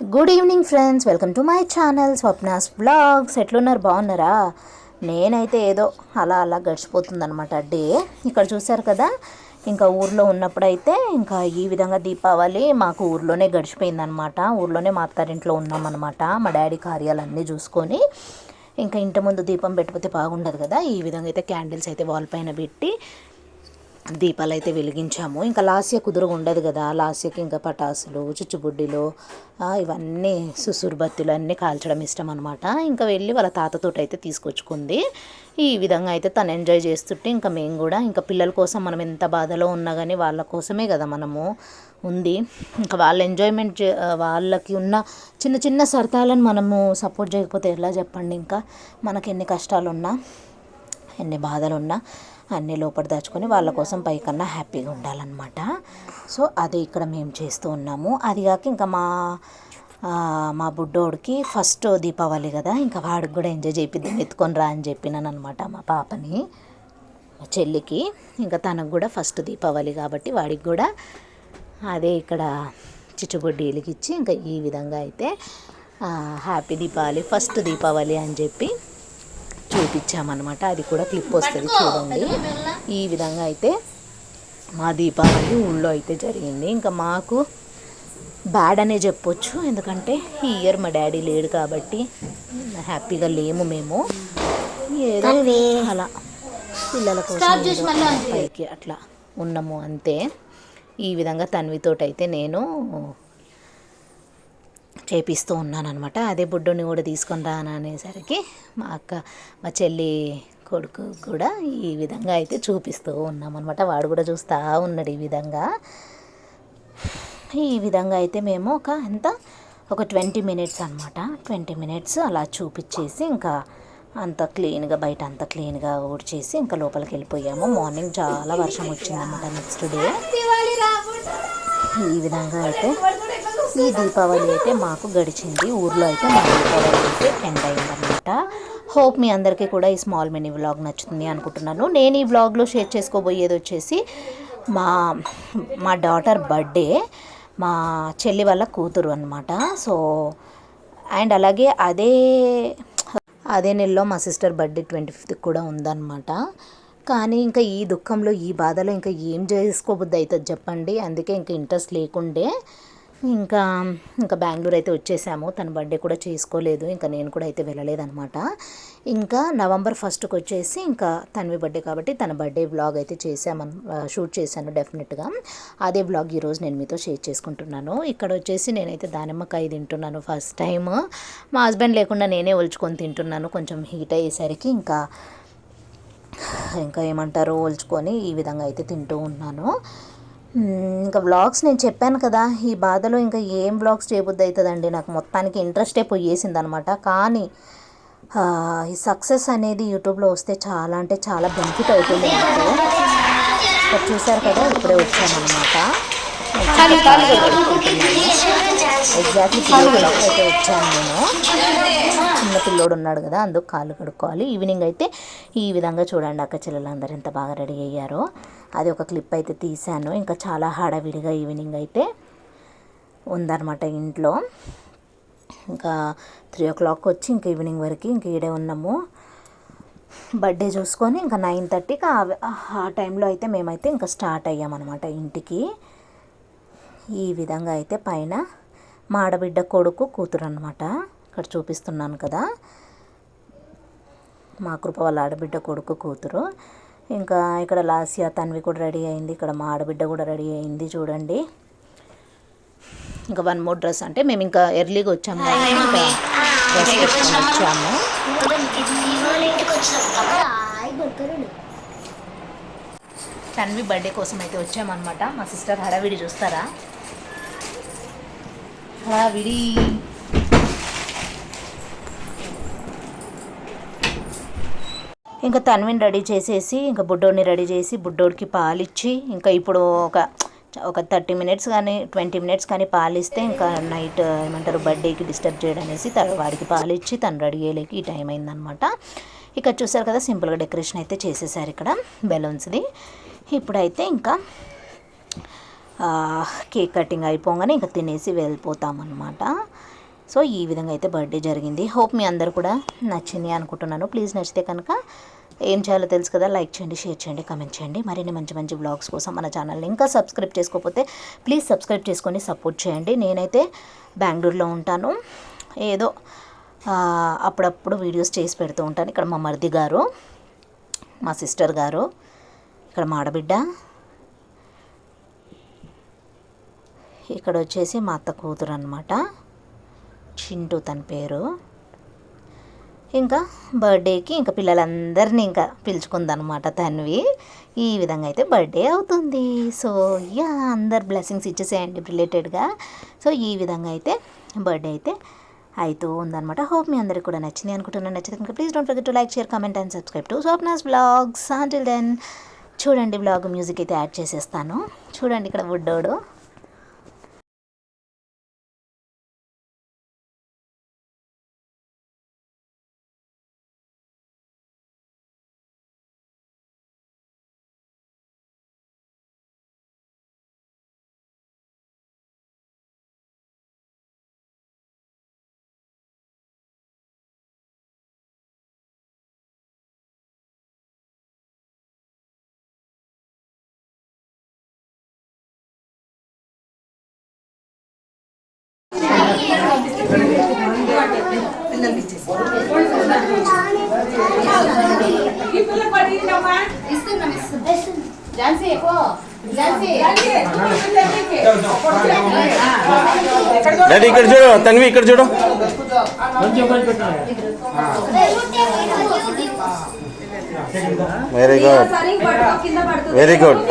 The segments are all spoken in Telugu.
Good evening friends, welcome to my channel Swapna's blogs. ఎట్లున్నారు, బాగున్నారా? నేనైతే ఏదో అలా అలా గడిచిపోతుందనమాట డే. ఇక్కడ చూసారు కదా, ఇంకా ఊర్లో ఉన్నప్పుడైతే ఇంకా ఈ విధంగా దీపావళి మాకు ఊర్లోనే గడిచిపోయిందనమాట. ఊర్లోనే మా అత్తారింట్లో ఉన్నామన్నమాట. మా డాడీ కార్యాలన్నీ చూసుకొని ఇంకా ఇంటి ముందు దీపం పెట్టిపోతే బాగుండదు కదా. ఈ విధంగా అయితే క్యాండిల్స్ అయితే వాల్ పైన పెట్టి దీపాలు అయితే వెలిగించాము. ఇంకా లాస్య కుదురుగా ఉండదు కదా, లాస్యకి ఇంకా పటాసులు, చుచ్చుబుడ్డిలు, ఇవన్నీ సుసురుబత్తులు అన్నీ కాల్చడం ఇష్టం అనమాట. ఇంకా వెళ్ళి వాళ్ళ తాతతో అయితే తీసుకొచ్చుకుంది. ఈ విధంగా అయితే తను ఎంజాయ్ చేస్తుంటే ఇంకా మేము కూడా ఇంకా పిల్లల కోసం మనం ఎంత బాధలో ఉన్నా కానీ వాళ్ళ కోసమే కదా మనము ఉంది. ఇంకా వాళ్ళ ఎంజాయ్మెంట్ వాళ్ళకి ఉన్న చిన్న చిన్న సరదాలను మనము సపోర్ట్ చేయకపోతే ఎలా చెప్పండి. ఇంకా మనకి ఎన్ని కష్టాలున్నా ఎన్ని బాధలున్నా అన్నీ లోపల దాచుకొని వాళ్ళ కోసం పైకన్నా హ్యాపీగా ఉండాలన్నమాట. సో అదే ఇక్కడ మేము చేస్తూ ఉన్నాము. అదిగాక ఇంకా మా బుడ్డోడికి ఫస్ట్ దీపావళి కదా, ఇంకా వాడికి కూడా ఎంజాయ్ చేపిద్దాం, ఎత్తుకొని రా అని చెప్పినాను అనమాట మా పాపని, మా చెల్లికి. ఇంకా తనకు కూడా ఫస్ట్ దీపావళి కాబట్టి వాడికి కూడా అదే ఇక్కడ చిచ్చుబుడ్డి వెలిగించి ఇంకా ఈ విధంగా అయితే హ్యాపీ దీపావళి, ఫస్ట్ దీపావళి అని చెప్పి చూపించామన్నమాట. అది కూడా క్లిప్ వస్తుంది చూడండి. ఈ విధంగా అయితే మా దీపావళి ఊళ్ళో అయితే జరిగింది. ఇంకా మాకు బ్యాడ్ అనే చెప్పొచ్చు, ఎందుకంటే ఈ ఇయర్ మా డాడీ లేడు కాబట్టి హ్యాపీగా లేము మేము. ఏదో అలా పిల్లల కోసం పైకి అట్లా ఉన్నాము అంతే. ఈ విధంగా తన్వితోటి అయితే నేను చేపిస్తూ ఉన్నానమాట. అదే బుడ్డోని కూడా తీసుకొని రాననేసరికి మా చెల్లి కొడుకు కూడా ఈ విధంగా అయితే చూపిస్తూ ఉన్నామన్నమాట. వాడు కూడా చూస్తూ ఉన్నాడు ఈ విధంగా అయితే మేము ఒక 20 మినిట్స్ అనమాట, 20 మినిట్స్ అలా చూపించేసి ఇంకా అంత క్లీన్గా బయట అంత క్లీన్గా ఊడ్చేసి ఇంకా లోపలికి వెళ్ళిపోయాము. మార్నింగ్ చాలా వర్షం వచ్చిందన్నమాట. నెక్స్ట్ డే ఈ విధంగా అయితే ఈ దీపావళి అయితే మాకు గడిచింది. ఊర్లో అయితే మా దీపావళి అయితే ఎండ్ అయిందనమాట. హోప్ మీ అందరికీ కూడా ఈ స్మాల్ మినీ వ్లాగ్ నచ్చుతుంది అనుకుంటున్నాను. నేను ఈ వ్లాగ్లో షేర్ చేసుకోబోయేది వచ్చేసి మా డాటర్ బర్త్డే, మా చెల్లి వాళ్ళ కూతురు అనమాట. సో అండ్ అలాగే అదే నెలలో మా సిస్టర్ బర్త్డే 25th కూడా ఉందన్నమాట. కానీ ఇంకా ఈ దుఃఖంలో ఈ బాధలో ఇంకా ఏం చేసుకోబుద్ది అవుతుంది చెప్పండి. అందుకే ఇంకా ఇంట్రెస్ట్ లేకుండే ఇంకా బెంగళూరు అయితే వచ్చేసాము. తన బర్త్డే కూడా చేసుకోలేదు, ఇంకా నేను కూడా అయితే వెళ్ళలేదనమాట. ఇంకా నవంబర్ 1st వచ్చేసి ఇంకా తనవి బర్త్డే కాబట్టి తన బర్త్డే బ్లాగ్ అయితే షూట్ చేశాను డెఫినెట్గా. అదే బ్లాగ్ ఈరోజు నేను మీతో షేర్ చేసుకుంటున్నాను. ఇక్కడ వచ్చేసి నేనైతే దానిమ్మకాయ తింటున్నాను ఫస్ట్ టైం. మా హస్బెండ్ లేకుండా నేనే ఒలుచుకొని తింటున్నాను. కొంచెం హీట్ అయ్యేసరికి ఇంకా ఏమంటారు ఒలుచుకొని ఈ విధంగా అయితే తింటూ ఉన్నాను. ఇంకా వ్లాగ్స్ నేను చెప్పాను కదా, ఈ బాధలో ఇంకా ఏం వ్లాగ్స్ చేయబుద్ది అవుతుందండి. నాకు మొత్తానికి ఇంట్రెస్టే పోయేసింది అనమాట. కానీ ఈ సక్సెస్ అనేది యూట్యూబ్లో వస్తే చాలా అంటే చాలా బెనిఫిట్ అవుతుంది నాకు. ఇక్కడ చూసారు కదా, ఇప్పుడే వచ్చామన్నమాట. ఎగ్జాక్ట్లీ పిల్లలకి అయితే వచ్చాను నేను. చిన్న పిల్లోడు ఉన్నాడు కదా, అందుకు కాళ్ళు కడుక్కోవాలి. ఈవినింగ్ అయితే ఈ విధంగా చూడండి, అక్క చెల్లెలందరూ ఎంత బాగా రెడీ అయ్యారో. అది ఒక క్లిప్ అయితే తీశాను. ఇంకా చాలా హడావిడిగా ఈవినింగ్ అయితే ఉందన్నమాట ఇంట్లో. ఇంకా 3 o'clock వచ్చి ఇంకా ఈవినింగ్ వరకు ఇంక ఈడే ఉన్నాము. బర్త్డే చూసుకొని ఇంకా 9:30కి ఆ టైంలో అయితే మేమైతే ఇంకా స్టార్ట్ అయ్యామన్నమాట ఇంటికి. ఈ విధంగా అయితే పైన మా ఆడబిడ్డ కొడుకు కూతురు అనమాట. ఇక్కడ చూపిస్తున్నాను కదా, మా కృప వాళ్ళ ఆడబిడ్డ కొడుకు కూతురు. ఇంకా ఇక్కడ లాస్య తన్వి కూడా రెడీ అయింది. ఇక్కడ మా ఆడబిడ్డ కూడా రెడీ అయింది చూడండి. ఇంకా 1 more డ్రెస్ అంటే మేము ఇంకా ఎర్లీగా వచ్చాము, ఇంకా డ్రెస్ పెట్టుకొని వచ్చాము. తన్వి బర్త్డే కోసం అయితే వచ్చామన్నమాట. మా సిస్టర్ హడావిడి చూస్తారా, హడావిడి. ఇంకా తన్విని రెడీ చేసేసి ఇంకా బుడ్డోడిని రెడీ చేసి బుడ్డోడికి పాలిచ్చి ఇంకా ఇప్పుడు ఒక 30 minutes కానీ 20 minutes కానీ పాలిస్తే ఇంకా నైట్ ఏమంటారు బర్త్డేకి డిస్టర్బ్ చేయడం అనేసి వాడికి పాలిచ్చి తను రెడీ అయ్యేలేకి ఈ టైం అయిందనమాట. ఇక్కడ చూసారు కదా, సింపుల్గా డెకరేషన్ అయితే చేసేసారు ఇక్కడ బెలూన్స్ది. ఇప్పుడైతే ఇంకా కేక్ కటింగ్ అయిపోగానే ఇంకా తినేసి వెళ్ళిపోతామన్నమాట. సో ఈ విధంగా అయితే బర్త్డే జరిగింది. హోప్ మీ అందరు కూడా నచ్చింది అనుకుంటున్నాను. ప్లీజ్ నచ్చితే కనుక ఏం చేయాలో తెలుసు కదా, లైక్ చేయండి, షేర్ చేయండి, కామెంట్ చేయండి. మరిన్ని మంచి మంచి వ్లాగ్స్ కోసం మన ఛానల్ని ఇంకా సబ్స్క్రైబ్ చేసుకోకపోతే ప్లీజ్ సబ్స్క్రైబ్ చేసుకొని సపోర్ట్ చేయండి. నేనైతే బెంగళూరులో ఉంటాను. ఏదో అప్పుడప్పుడు వీడియోస్ చేసి పెడుతూ ఉంటాను. ఇక్కడ మా మరిది గారు, మా సిస్టర్ గారు, ఇక్కడ మా ఆడబిడ్డ, ఇక్కడ వచ్చేసి మా అత్త కూతురు అనమాట, చింటూ తన పేరు. ఇంకా బర్త్డేకి ఇంకా పిల్లలందరినీ ఇంకా పిలుచుకుందనమాట తన్వి. ఈ విధంగా అయితే బర్త్డే అవుతుంది. సో యా, అందరు బ్లెస్సింగ్స్ ఇచ్చేసేయండి రిలేటెడ్గా. సో ఈ విధంగా అయితే బర్త్డే అయితే అవుతూ ఉందన్నమాట. హోప్ మీ అందరికి కూడా నచ్చింది అనుకుంటున్నాను. నచ్చితే కనుక please don't forget to like, share, comment and subscribe to Swapna's vlogs. Until then చూడండి, వ్లాగ్ మ్యూజిక్ అయితే యాడ్ చేసేస్తాను. చూడండి ఇక్కడ బుడ్డోడు. డాడీ ఇక్కడ చూడు, తన్వి ఇక్కడ చూడు. Very good, very good.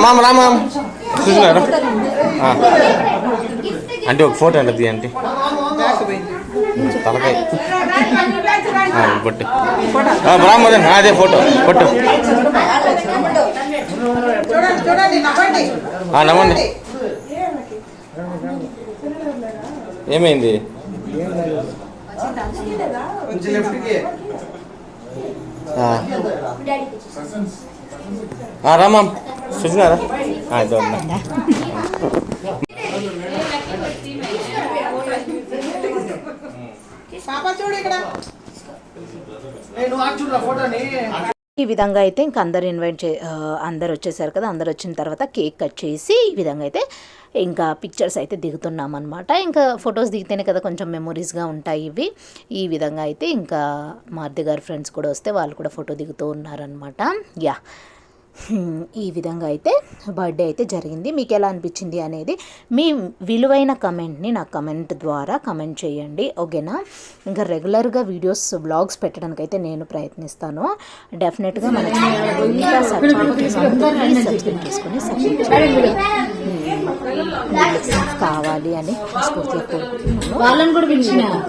మామ రామా చూసినారా అంటే ఒక ఫోటో అంటే తీయండి. తలకాయ పట్టు రామదన్, అదే ఫోటో పట్టు. నవ్వండి. ఏమైంది? రామా చూసినారా? ఈ విధంగా అయితే ఇంకా అందరు అందరు వచ్చేసారు కదా. అందరు వచ్చిన తర్వాత కేక్ కట్ చేసి ఈ విధంగా అయితే ఇంకా పిక్చర్స్ అయితే దిగుతున్నాం అనమాట. ఇంకా ఫొటోస్ దిగితేనే కదా కొంచెం మెమొరీస్గా ఉంటాయి ఇవి. ఈ విధంగా అయితే ఇంకా మా అద్దె గారి ఫ్రెండ్స్ కూడా వస్తే వాళ్ళు కూడా ఫోటో దిగుతూ ఉన్నారనమాట. యా, ఈ విధంగా అయితే బర్త్డే అయితే జరిగింది. మీకు ఎలా అనిపించింది అనేది మీ విలువైన కమెంట్ని నాకు కమెంట్ ద్వారా కమెంట్ చేయండి, ఓకేనా? ఇంకా రెగ్యులర్గా వీడియోస్ వ్లాగ్స్ పెట్టడానికి అయితే నేను ప్రయత్నిస్తాను. డెఫినెట్గా మన ఛానల్ ఇంకా సబ్స్క్రైబ్ చేసుకొని సపోర్ట్ చేయండి. కావాలి అని స్ఫూర్తిగా కోరుకుంటున్నాను. వాళ్ళని కూడా channel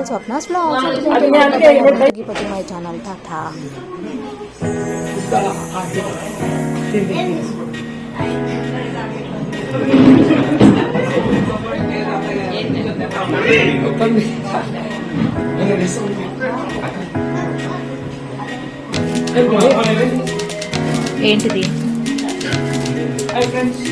Swapna's vlogs, my channel. Tata. ఏంటిది? వాళ్ళకందరూ